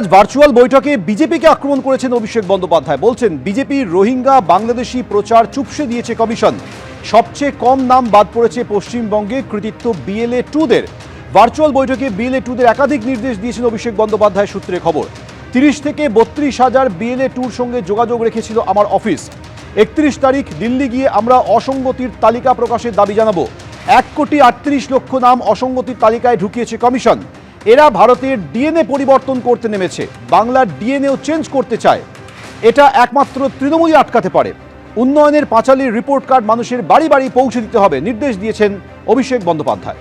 আজ ভার্চুয়াল বৈঠকে বিজেপিকে আক্রমণ করেছেন অভিষেক বন্দ্যোপাধ্যায়। বলছেন বিজেপির রোহিঙ্গা বাংলাদেশি প্রচার চুপসে দিয়েছে কমিশন। সবচেয়ে কম নাম বাদ পড়েছে পশ্চিমবঙ্গে, কৃতিত্ব বিএলএ 2দের। ভার্চুয়াল বৈঠকে বিএলএ 2দের একাধিক নির্দেশ দিয়েছেন অভিষেক বন্দ্যোপাধ্যায় সূত্রে খবর। 30 থেকে 32,000 বিএলএ 2র সঙ্গে যোগাযোগ রেখেছিল আমার অফিস। 31 তারিখ দিল্লি গিয়ে আমরা অসঙ্গতির তালিকা প্রকাশের দাবি জানাবো। 1,38,00,000 নাম অসঙ্গতির তালিকায় ঢুকিয়েছে কমিশন। এরা ভারতের ডিএনএ পরিবর্তন করতে নেমেছে, বাংলার ডিএনএও চেঞ্জ করতে চায়। এটা একমাত্র তৃণমূলই আটকাতে পারে। উন্নয়নের পাঁচালীর রিপোর্ট কার্ড মানুষের বাড়ি বাড়ি পৌঁছে দিতে হবে, নির্দেশ দিয়েছেন অভিষেক বন্দ্যোপাধ্যায়।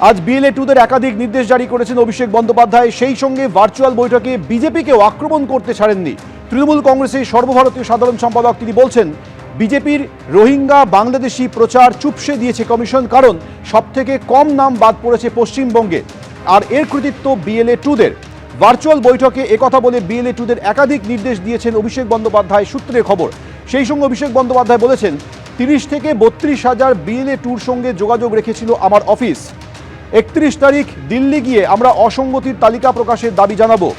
আজ বিএলএ 2দের একাধিক নির্দেশ জারি করেছেন অভিষেক বন্দ্যোপাধ্যায়। সেই সঙ্গে ভার্চুয়াল বৈঠকে বিজেপিকেও আক্রমণ করতে ছাড়েননি। তৃণমূল কংগ্রেসের সর্বভারতীয় সাধারণ সম্পাদক তিনি বলছেন বিজেপির রোহিঙ্গা বাংলাদেশি প্রচার চুপসে দিয়েছে কমিশন, কারণ সবথেকে কম নাম বাদ পড়েছে পশ্চিমবঙ্গে, আর এর কৃতিত্ব বিএলএ 2দের। ভার্চুয়াল বৈঠকে একথা বলে বিএলএ 2দের একাধিক নির্দেশ দিয়েছেন অভিষেক বন্দ্যোপাধ্যায় সূত্রের খবর। সেই সঙ্গে অভিষেক বন্দ্যোপাধ্যায় বলেছেন 30 থেকে 32,000 বিএলএ 2র সঙ্গে যোগাযোগ রেখেছিল আমার অফিস। 31 তারিখ দিল্লি গিয়ে আমরা অসঙ্গতির তালিকা প্রকাশের দাবি জানাবো।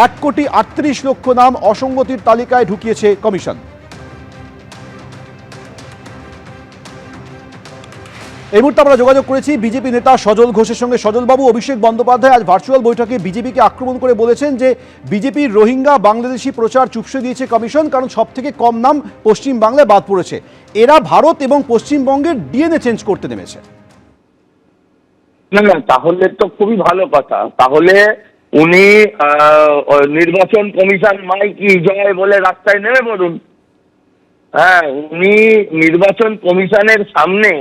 1,38,00,000 নাম অসঙ্গতির তালিকায় ঢুকিয়েছে কমিশন। এই মুহূর্তে আমরা যোগাযোগ করেছি বিজেপি নেতা সজল ঘোষের সঙ্গে। সজল বাবু, অভিষেক বন্দ্যোপাধ্যায় আজ ভার্চুয়াল বৈঠকে বিজেপিকে আক্রমণ করে বলেছেন যে বিজেপির রোহিঙ্গা বাংলাদেশি প্রচার চুপসে দিয়েছে কমিশন, কারণ সবথেকে কম নাম পশ্চিমবাংলায় বাদ পড়েছে। এরা ভারত এবং পশ্চিমবঙ্গের ডিএনএ চেঞ্জ করতে নেমেছে। না, তাহলে তো খুবই ভালো কথা। তাহলে উনি নির্বাচন কমিশন মাইকি জয় বলে রাস্তায় নেমে পড়ুন। হ্যাঁ, উনি নির্বাচন কমিশনের সামনে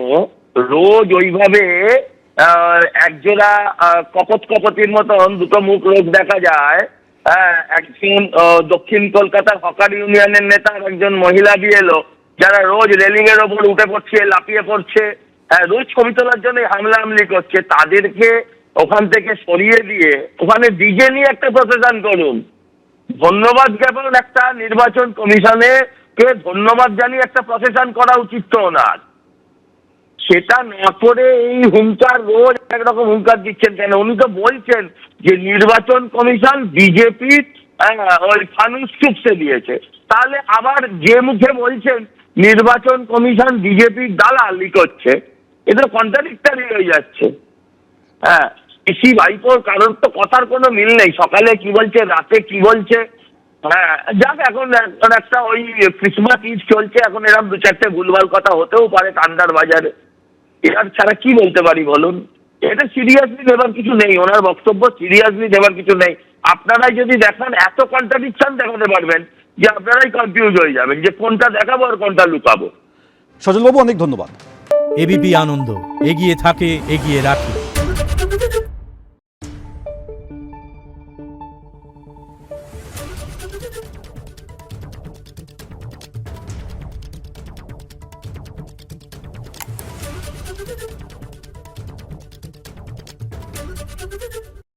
রোজ ওইভাবে একজোড়া কপত কপতির মতন দুটো মুখ রোজ দেখা যায়। হ্যাঁ, একজন দক্ষিণ কলকাতার হকার ইউনিয়নের নেতা, একজন মহিলা বিএলও, যারা রোজ রেলিং এর ওপর উঠে পড়ছে, লাফিয়ে পড়ছে, রোজ ছবি তোলার জন্য হামলাহামলি করছে, তাদেরকে ওখান থেকে সরিয়ে দিয়ে ওখানে ডিজে নিয়ে একটা প্রসেশন করুন। ধন্যবাদ জ্ঞাপন একটা নির্বাচন কমিশনে কে ধন্যবাদ জানিয়ে একটা প্রসেশন করা উচিত তো ওনার। সেটা না করে এই হুঙ্কার, রোজ একরকম হুঙ্কার দিচ্ছেন কেন? উনি তো বলছেন যে নির্বাচন কমিশন বিজেপির ওই ফানুস চুপসে দিয়েছে, তাহলে আবার যে মুখে বলছেন নির্বাচন কমিশন বিজেপির দালালি করছে, এটা কন্ট্রাডিক্টরি হয়ে যাচ্ছে। হ্যাঁ, পিসি ভাইপোর কারোর তো কথার কোনো মিল নেই, সকালে কি বলছে, রাতে কি বলছে। হ্যাঁ, যাক, এখন একটা ওই ক্রিসমাস ঈদ চলছে, এখন এরকম দু চারটে ভুলভাল কথা হতেও পারে ঠান্ডার বাজারে। এর ছাড়া কি বলতে পারি বলুন? এটা সিরিয়াসলি নেবার কিছু নেই, ওনার বক্তব্য সিরিয়াসলি নেবার কিছু নেই। আপনারাই যদি দেখান, এত কন্ট্রাডিকশন দেখাতে পারবেন যে আপনারাই কনফিউজ হয়ে যাবেন যে কোনটা দেখাবো আর কোনটা লুকাবো। সজলবাবু, অনেক ধন্যবাদ। এবিপি আনন্দ, এগিয়ে থাকে, এগিয়ে রাখে।